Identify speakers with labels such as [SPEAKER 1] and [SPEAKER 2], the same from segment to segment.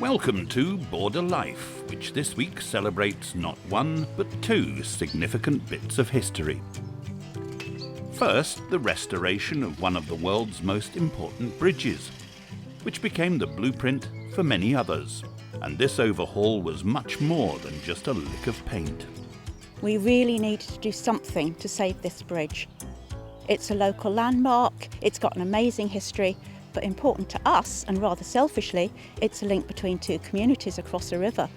[SPEAKER 1] Welcome to Border Life, which this week celebrates not one but two significant bits of history. First, the restoration of one of the world's most important bridges, which became the blueprint for many others. And this overhaul was much more than just a lick of paint.
[SPEAKER 2] We really needed to do something to save this bridge. It's a local landmark, it's got an amazing history, but important to us, and rather selfishly, it's a link between two communities across a river.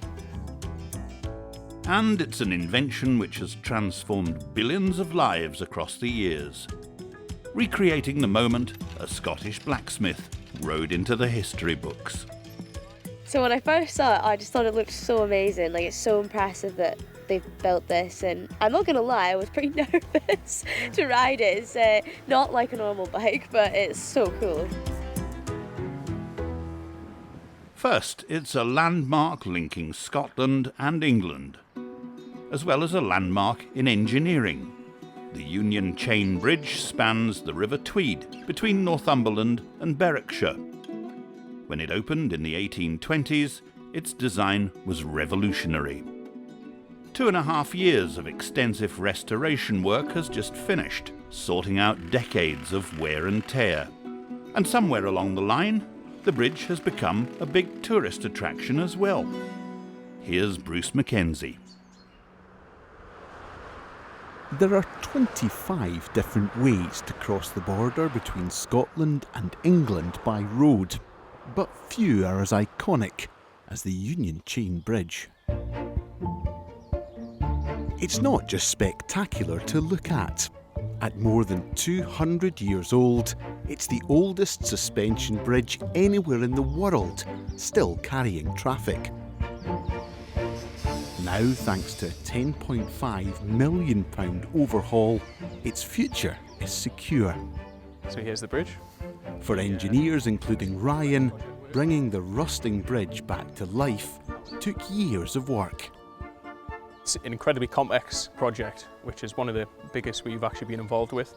[SPEAKER 1] And it's an invention which has transformed billions of lives across the years. Recreating the moment a Scottish blacksmith rode into the history books.
[SPEAKER 3] So when I first saw it, I just thought it looked so amazing. Like, it's so impressive that they've built this, and I'm not gonna lie, I was pretty nervous to ride it. It's not like a normal bike, but it's so cool.
[SPEAKER 1] First, it's a landmark linking Scotland and England, as well as a landmark in engineering. The Union Chain Bridge spans the River Tweed between Northumberland and Berwickshire. When it opened in the 1820s, its design was revolutionary. 2.5 years of extensive restoration work has just finished, sorting out decades of wear and tear. And somewhere along the line, the bridge has become a big tourist attraction as well. Here's Bruce Mackenzie.
[SPEAKER 4] There are 25 different ways to cross the border between Scotland and England by road, but few are as iconic as the Union Chain Bridge. It's not just spectacular to look at. At more than 200 years old, it's the oldest suspension bridge anywhere in the world, still carrying traffic. Now, thanks to a £10.5 million overhaul, its future is secure.
[SPEAKER 5] So here's the bridge.
[SPEAKER 4] For engineers, including Ryan, bringing the rusting bridge back to life took years of work.
[SPEAKER 5] It's an incredibly complex project, which is one of the biggest we've actually been involved with,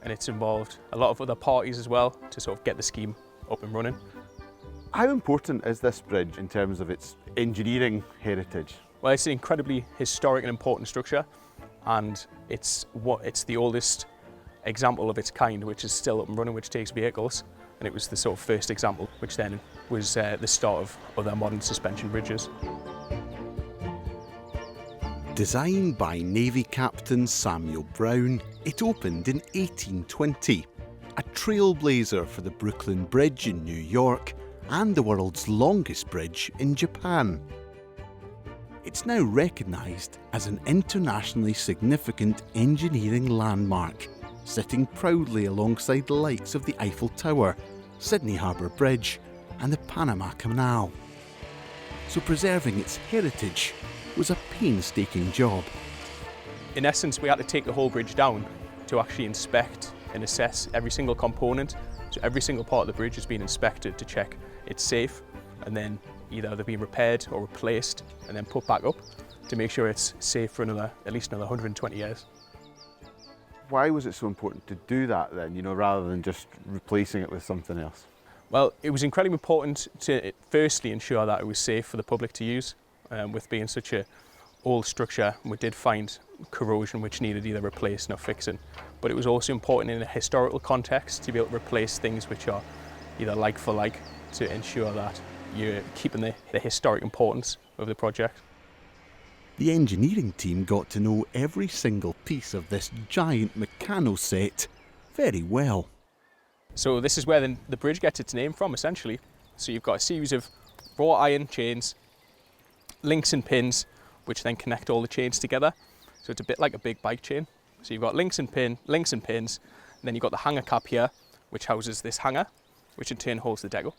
[SPEAKER 5] and it's involved a lot of other parties as well to sort of get the scheme up and running.
[SPEAKER 6] How important is this bridge in terms of its engineering heritage?
[SPEAKER 5] Well, it's an incredibly historic and important structure, and it's the oldest example of its kind which is still up and running, which takes vehicles, and it was the sort of first example which then was the start of other modern suspension bridges.
[SPEAKER 4] Designed by Navy Captain Samuel Brown, it opened in 1820, a trailblazer for the Brooklyn Bridge in New York and the world's longest bridge in Japan. It's now recognised as an internationally significant engineering landmark, sitting proudly alongside the likes of the Eiffel Tower, Sydney Harbour Bridge and the Panama Canal. So preserving its heritage was a painstaking job.
[SPEAKER 5] In essence, we had to take the whole bridge down to actually inspect and assess every single component. So every single part of the bridge has been inspected to check it's safe, and then either they're being repaired or replaced and then put back up to make sure it's safe for at least another 120 years.
[SPEAKER 6] Why was it so important to do that then, rather than just replacing it with something else?
[SPEAKER 5] Well, it was incredibly important to firstly ensure that it was safe for the public to use. With being such an old structure, we did find corrosion which needed either replacing or fixing. But it was also important in a historical context to be able to replace things which are either like for like, to ensure that you're keeping the historic importance of the project.
[SPEAKER 4] The engineering team got to know every single piece of this giant mechano set very well.
[SPEAKER 5] So this is where the bridge gets its name from, essentially. So you've got a series of raw iron chains, links and pins, which then connect all the chains together. So it's a bit like a big bike chain. So you've got links and pins, and then you've got the hanger cap here, which houses this hanger, which in turn holds the deco.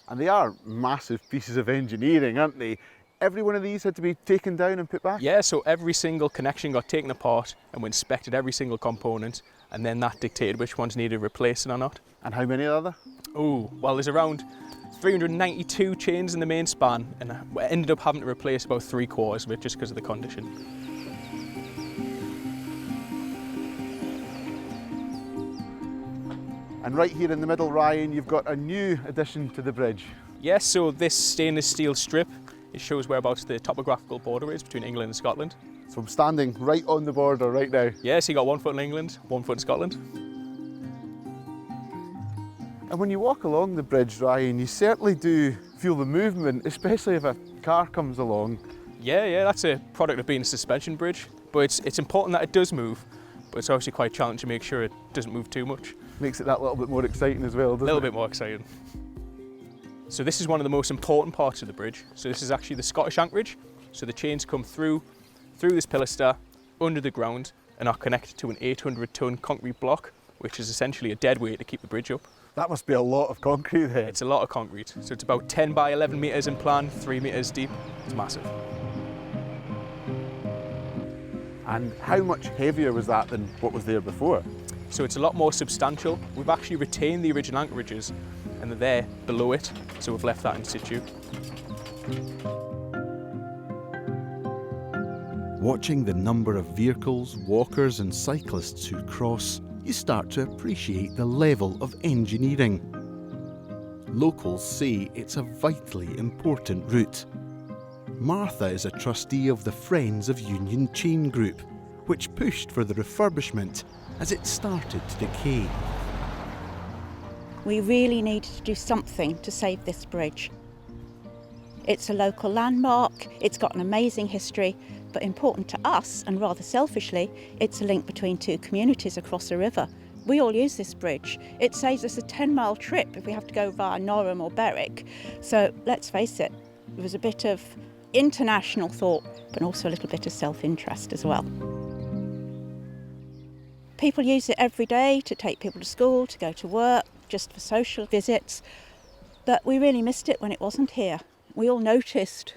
[SPEAKER 6] And they are massive pieces of engineering, aren't they? Every one of these had to be taken down and put back?
[SPEAKER 5] Yeah, so every single connection got taken apart and we inspected every single component, and then that dictated which ones needed replacing or not.
[SPEAKER 6] And how many are there?
[SPEAKER 5] Oh, well, there's around 392 chains in the main span, and we ended up having to replace about 3/4 of it just because of the condition.
[SPEAKER 6] And right here in the middle, Ryan, you've got a new addition to the bridge.
[SPEAKER 5] Yes, so this stainless steel strip, it shows whereabouts the topographical border is between England and Scotland.
[SPEAKER 6] So I'm standing right on the border right now.
[SPEAKER 5] Yes, you got 1 foot in England, 1 foot in Scotland.
[SPEAKER 6] And when you walk along the bridge, Ryan, you certainly do feel the movement, especially if a car comes along.
[SPEAKER 5] Yeah, that's a product of being a suspension bridge, but it's important that it does move, but it's obviously quite challenging to make sure it doesn't move too much.
[SPEAKER 6] Makes it that little bit more exciting as well, doesn't it?
[SPEAKER 5] A little bit more exciting. So this is one of the most important parts of the bridge. So this is actually the Scottish anchorage. So the chains come through this pilaster, under the ground, and are connected to an 800-ton concrete block, which is essentially a dead weight to keep the bridge up.
[SPEAKER 6] That must be a lot of concrete there.
[SPEAKER 5] It's a lot of concrete. So it's about 10 by 11 metres in plan, 3 metres deep. It's massive.
[SPEAKER 6] And how much heavier was that than what was there before?
[SPEAKER 5] So it's a lot more substantial. We've actually retained the original anchorages, and they're there below it, so we've left that in situ.
[SPEAKER 4] Watching the number of vehicles, walkers and cyclists who cross, you start to appreciate the level of engineering. Locals say it's a vitally important route. Martha is a trustee of the Friends of Union Chain Group, which pushed for the refurbishment as it started to decay.
[SPEAKER 2] We really needed to do something to save this bridge. It's a local landmark, it's got an amazing history, but important to us, and rather selfishly, it's a link between two communities across a river. We all use this bridge. It saves us a 10-mile trip if we have to go via Norham or Berwick. So let's face it, there was a bit of international thought, but also a little bit of self-interest as well. People use it every day to take people to school, to go to work, just for social visits, but we really missed it when it wasn't here. We all noticed,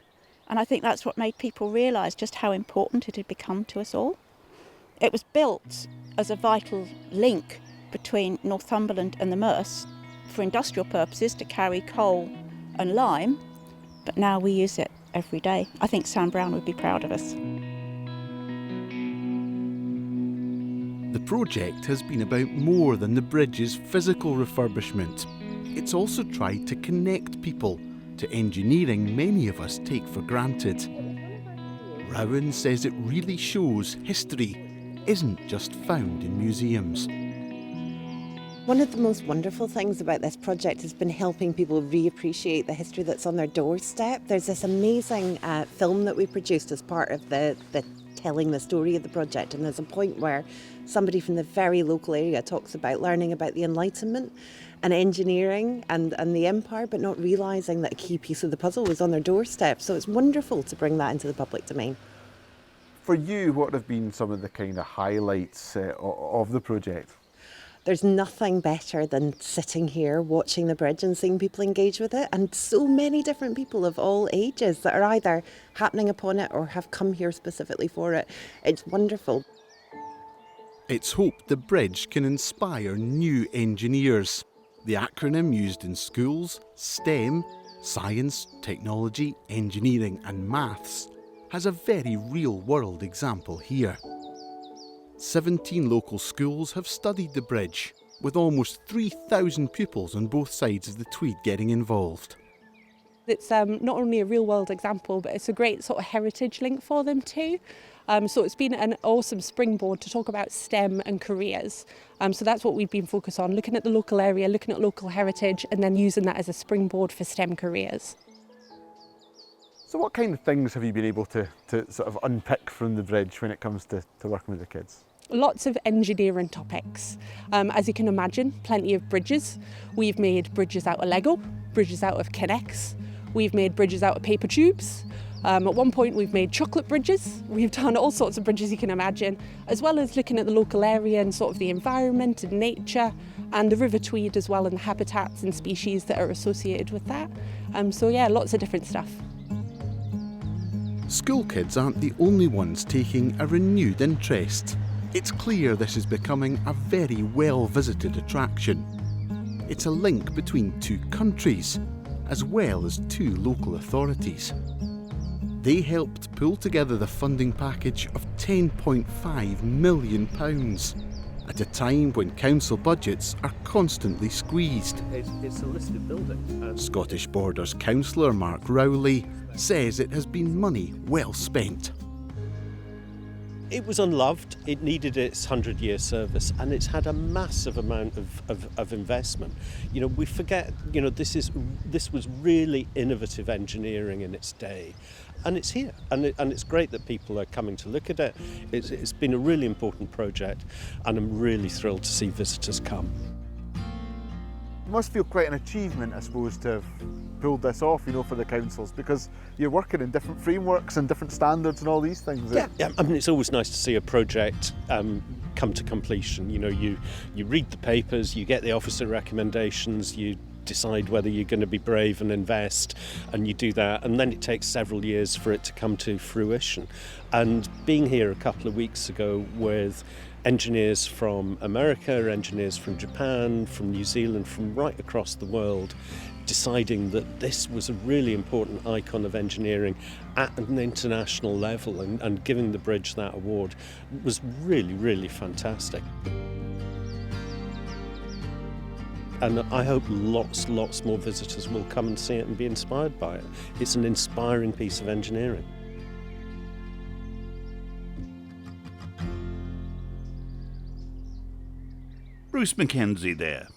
[SPEAKER 2] and I think that's what made people realise just how important it had become to us all. It was built as a vital link between Northumberland and the Merse for industrial purposes to carry coal and lime, but now we use it every day. I think Sam Brown would be proud of us.
[SPEAKER 4] The project has been about more than the bridge's physical refurbishment. It's also tried to connect people to engineering many of us take for granted. Rowan says it really shows history isn't just found in museums.
[SPEAKER 7] One of the most wonderful things about this project has been helping people reappreciate the history that's on their doorstep. There's this amazing film that we produced as part of the telling the story of the project, and there's a point where somebody from the very local area talks about learning about the Enlightenment and engineering and the empire, but not realising that a key piece of the puzzle was on their doorstep. So it's wonderful to bring that into the public domain.
[SPEAKER 6] For you, what have been some of the kind of highlights of the project?
[SPEAKER 7] There's nothing better than sitting here watching the bridge and seeing people engage with it, and so many different people of all ages that are either happening upon it or have come here specifically for it. It's wonderful.
[SPEAKER 4] It's hoped the bridge can inspire new engineers. The acronym used in schools, STEM, science, technology, engineering and maths, has a very real-world example here. 17 local schools have studied the bridge, with almost 3,000 pupils on both sides of the Tweed getting involved.
[SPEAKER 8] It's not only a real-world example, but it's a great sort of heritage link for them too. So it's been an awesome springboard to talk about STEM and careers. So that's what we've been focused on, looking at the local area, looking at local heritage, and then using that as a springboard for STEM careers.
[SPEAKER 6] So what kind of things have you been able to sort of unpick from the bridge when it comes to working with the kids?
[SPEAKER 8] Lots of engineering topics. As you can imagine, plenty of bridges. We've made bridges out of Lego, bridges out of Kinex. We've made bridges out of paper tubes. At one point we've made chocolate bridges. We've done all sorts of bridges you can imagine, as well as looking at the local area and sort of the environment and nature, and the River Tweed as well, and the habitats and species that are associated with that. So yeah, lots of different stuff.
[SPEAKER 4] School kids aren't the only ones taking a renewed interest. It's clear this is becoming a very well-visited attraction. It's a link between two countries, as well as two local authorities. They helped pull together the funding package of £10.5 million, at a time when council budgets are constantly squeezed.
[SPEAKER 5] It's a listed building.
[SPEAKER 4] Scottish Borders councillor Mark Rowley says it has been money well spent.
[SPEAKER 9] It was unloved, it needed its 100-year service, and it's had a massive amount of investment. You know, we forget, you know, this was really innovative engineering in its day, and it's here, and it's great that people are coming to look at it. It's been a really important project, and I'm really thrilled to see visitors come.
[SPEAKER 6] It must feel quite an achievement, I suppose, to have pulled this off, you know, for the councils, because you're working in different frameworks and different standards and all these things.
[SPEAKER 9] Yeah, I mean, it's always nice to see a project come to completion. You know, you read the papers, you get the officer recommendations, you decide whether you're going to be brave and invest, and you do that, and then it takes several years for it to come to fruition. And being here a couple of weeks ago with engineers from America, engineers from Japan, from New Zealand, from right across the world, deciding that this was a really important icon of engineering at an international level, and giving the bridge that award was really, really fantastic. And I hope lots more visitors will come and see it and be inspired by it. It's an inspiring piece of engineering.
[SPEAKER 1] Bruce Mackenzie there.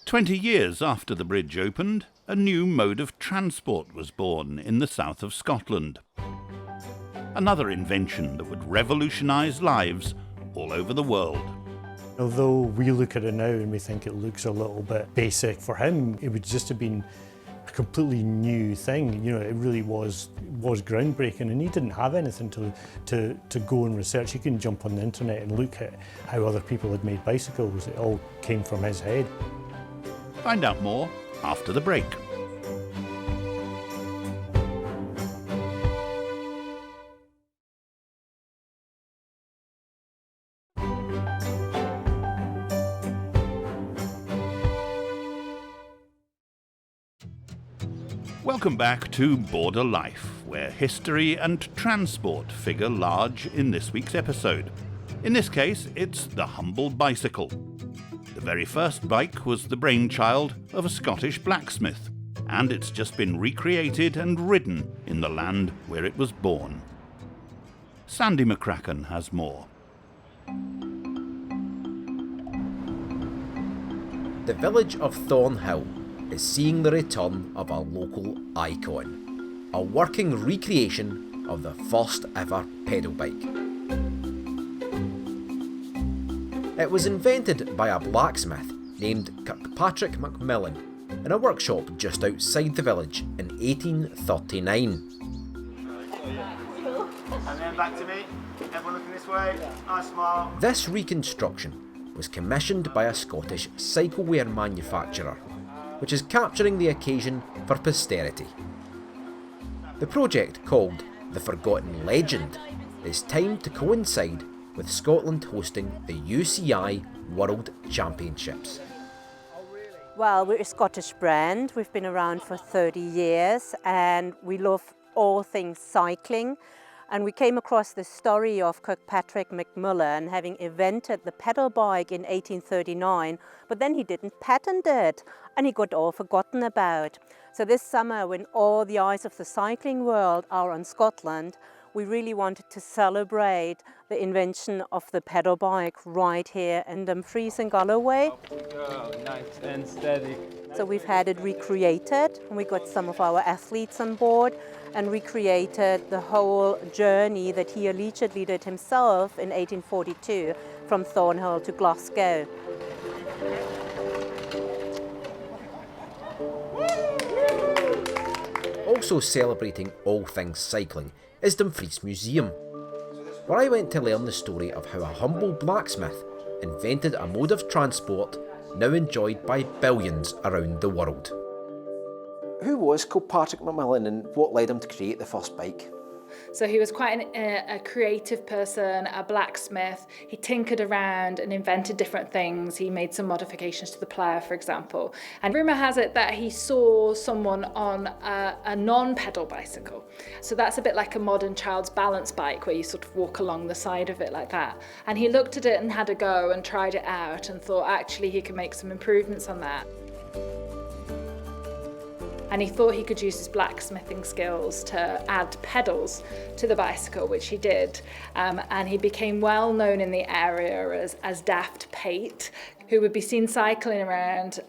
[SPEAKER 1] 20 years after the bridge opened, a new mode of transport was born in the south of Scotland. Another invention that would revolutionise lives all over the world.
[SPEAKER 10] Although we look at it now and we think it looks a little bit basic, for him it would just have been a completely new thing. You know, it really was groundbreaking, and he didn't have anything to go and research. He couldn't jump on the internet and look at how other people had made bicycles. It all came from his head.
[SPEAKER 1] Find out more after the break. Welcome back to Border Life, where history and transport figure large in this week's episode. In this case, it's the humble bicycle. The very first bike was the brainchild of a Scottish blacksmith, and it's just been recreated and ridden in the land where it was born. Sandy McCracken has more.
[SPEAKER 11] The village of Thornhill is seeing the return of a local icon, a working recreation of the first ever pedal bike. It was invented by a blacksmith named Kirkpatrick Macmillan in a workshop just outside the village in 1839.
[SPEAKER 12] And then back to me, everyone looking this way, nice smile.
[SPEAKER 11] This reconstruction was commissioned by a Scottish cycleware manufacturer, which is capturing the occasion for posterity. The project, called The Forgotten Legend, is timed to coincide with Scotland hosting the UCI World Championships.
[SPEAKER 13] Well, we're a Scottish brand. We've been around for 30 years and we love all things cycling. And we came across the story of Kirkpatrick Macmillan having invented the pedal bike in 1839, but then he didn't patent it and he got all forgotten about. So this summer, when all the eyes of the cycling world are on Scotland, we really wanted to celebrate the invention of the pedal bike right here in Dumfries and Galloway.
[SPEAKER 14] Nice and steady.
[SPEAKER 13] So we've had it recreated, and we got some of our athletes on board and recreated the whole journey that he allegedly did himself in 1842 from Thornhill to Glasgow.
[SPEAKER 11] Also celebrating all things cycling is Dumfries Museum, where I went to learn the story of how a humble blacksmith invented a mode of transport now enjoyed by billions around the world.
[SPEAKER 15] Who was Kirkpatrick Macmillan and what led him to create the first bike? So he was quite a creative person, a blacksmith. He tinkered around and invented different things. He made some modifications to the plough, for example. And rumour has it that he saw someone on a non-pedal bicycle. So that's a bit like a modern child's balance bike where you sort of walk along the side of it like that. And he looked at it and had a go and tried it out and thought actually he could make some improvements on that. And he thought he could use his blacksmithing skills to add pedals to the bicycle, which he did. And he became well known in the area as Daft Pate, who would be seen cycling around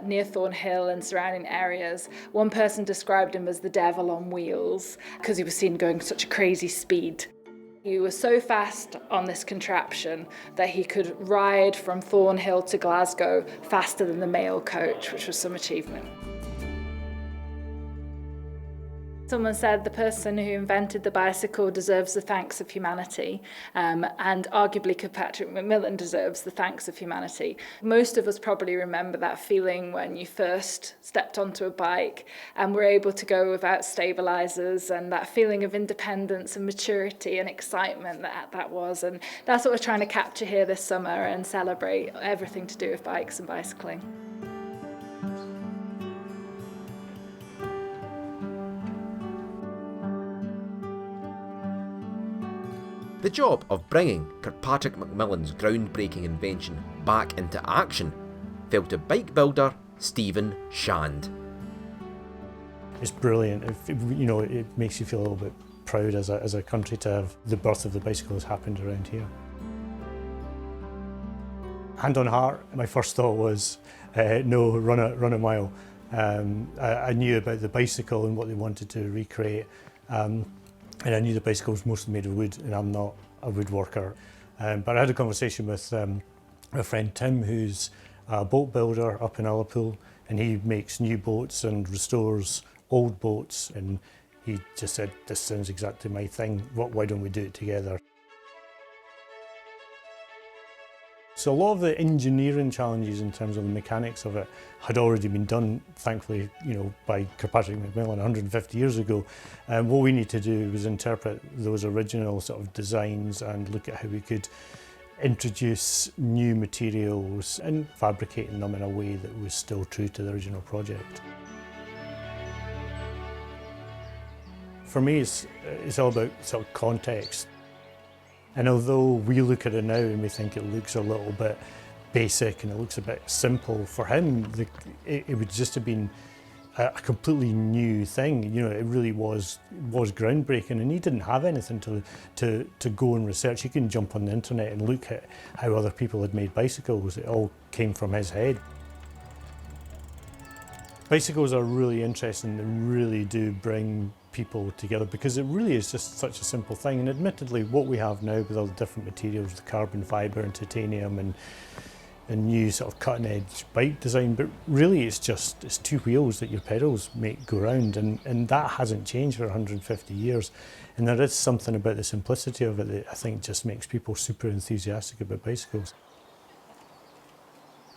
[SPEAKER 15] near Thornhill and surrounding areas. One person described him as the devil on wheels because he was seen going such a crazy speed. He was so fast on this contraption that he could ride from Thornhill to Glasgow faster than the mail coach, which was some achievement. Someone said the person who invented the bicycle deserves the thanks of humanity, and arguably Kirkpatrick Macmillan deserves the thanks of humanity. Most of us probably remember that feeling when you first stepped onto a bike and were able to go without stabilisers, and that feeling of independence and maturity and excitement that was. And that's what we're trying to capture here this summer and celebrate everything to do with bikes and bicycling.
[SPEAKER 11] The job of bringing Kirkpatrick Macmillan's groundbreaking invention back into action fell to bike builder Stephen Shand.
[SPEAKER 10] It's brilliant. It makes you feel a little bit proud as a country to have the birth of the bicycle has happened around here. Hand on heart, my first thought was, no, run a mile. I knew about the bicycle and what they wanted to recreate. And I knew the bicycle was mostly made of wood, and I'm not a woodworker. But I had a conversation with a friend Tim, who's a boat builder up in Ullapool, and he makes new boats and restores old boats. And he just said, "This sounds exactly my thing. Why don't we do it together?" So a lot of the engineering challenges in terms of the mechanics of it had already been done, thankfully, by Kirkpatrick Macmillan 150 years ago. And what we need to do was interpret those original sort of designs and look at how we could introduce new materials and fabricating them in a way that was still true to the original project. For me, it's all about sort of context. And although we look at it now and we think it looks a little bit basic and it looks a bit simple, for him, it would just have been a completely new thing. It really was groundbreaking, and he didn't have anything to go and research. He couldn't jump on the internet and look at how other people had made bicycles. It all came from his head. Bicycles are really interesting and really do bring people together because it really is just such a simple thing. And admittedly, what we have now with all the different materials, the carbon fibre and titanium and new sort of cutting edge bike design, but really it's two wheels that your pedals make go round, and that hasn't changed for 150 years. And there is something about the simplicity of it that I think just makes people super enthusiastic about bicycles.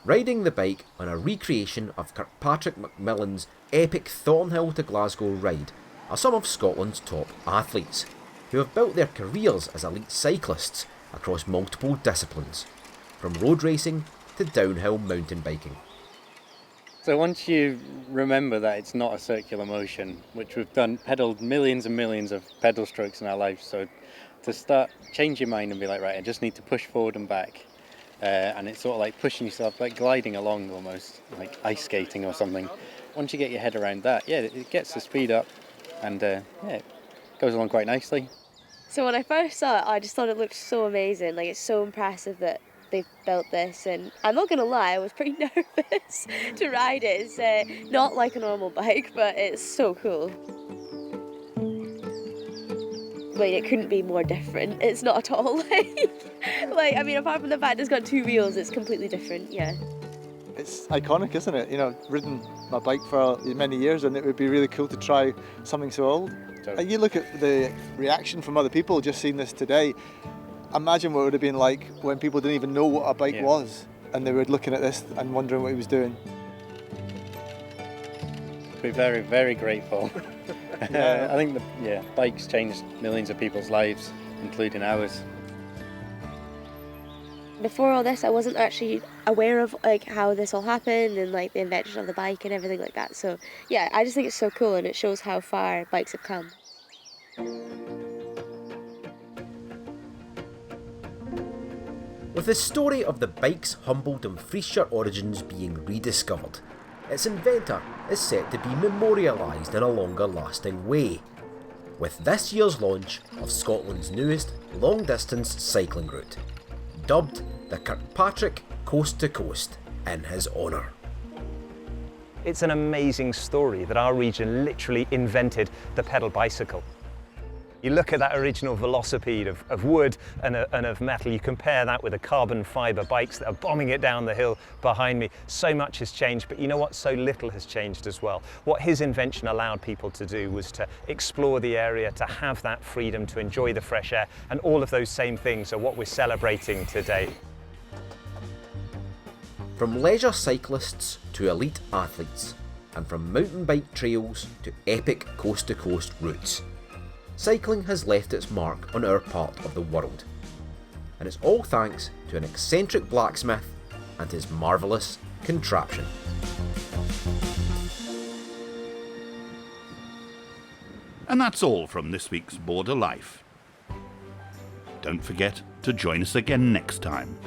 [SPEAKER 11] Riding the bike on a recreation of Kirkpatrick Macmillan's epic Thornhill to Glasgow ride are some of Scotland's top athletes, who have built their careers as elite cyclists across multiple disciplines, from road racing to downhill mountain biking.
[SPEAKER 16] So once you remember that it's not a circular motion, which we've pedalled millions and millions of pedal strokes in our lives, so to start, change your mind and be like, right, I just need to push forward and back. And it's sort of like pushing yourself, like gliding along almost, like ice skating or something. Once you get your head around that, it gets the speed up, and it goes along quite nicely.
[SPEAKER 3] So when I first saw it, I just thought it looked so amazing. Like, it's so impressive that they've built this, and I'm not going to lie, I was pretty nervous to ride it. It's not like a normal bike, but it's so cool. It couldn't be more different. It's not at all apart from the fact it's got two wheels, it's completely different, yeah.
[SPEAKER 6] It's iconic, isn't it? Ridden my bike for many years, and it would be really cool to try something so old. And you look at the reaction from other people just seeing this today. Imagine what it would have been like when people didn't even know what a bike was, and they were looking at this and wondering what he was doing.
[SPEAKER 16] We're very, very grateful. I think bikes changed millions of people's lives, including ours.
[SPEAKER 3] Before all this, I wasn't actually aware of like how this all happened and like the invention of the bike and everything like that. So yeah, I just think it's so cool and it shows how far bikes have come.
[SPEAKER 11] With the story of the bike's Humboldt and Frieser origins being rediscovered, its inventor is set to be memorialised in a longer lasting way, with this year's launch of Scotland's newest long-distance cycling route, dubbed the Kirkpatrick Coast to Coast in his honour.
[SPEAKER 17] It's an amazing story that our region literally invented the pedal bicycle. You look at that original velocipede of wood and of metal, you compare that with the carbon fibre bikes that are bombing it down the hill behind me. So much has changed, but you know what? So little has changed as well. What his invention allowed people to do was to explore the area, to have that freedom, to enjoy the fresh air, and all of those same things are what we're celebrating today.
[SPEAKER 11] From leisure cyclists to elite athletes, and from mountain bike trails to epic coast-to-coast routes, cycling has left its mark on our part of the world. And it's all thanks to an eccentric blacksmith and his marvellous contraption.
[SPEAKER 1] And that's all from this week's Border Life. Don't forget to join us again next time.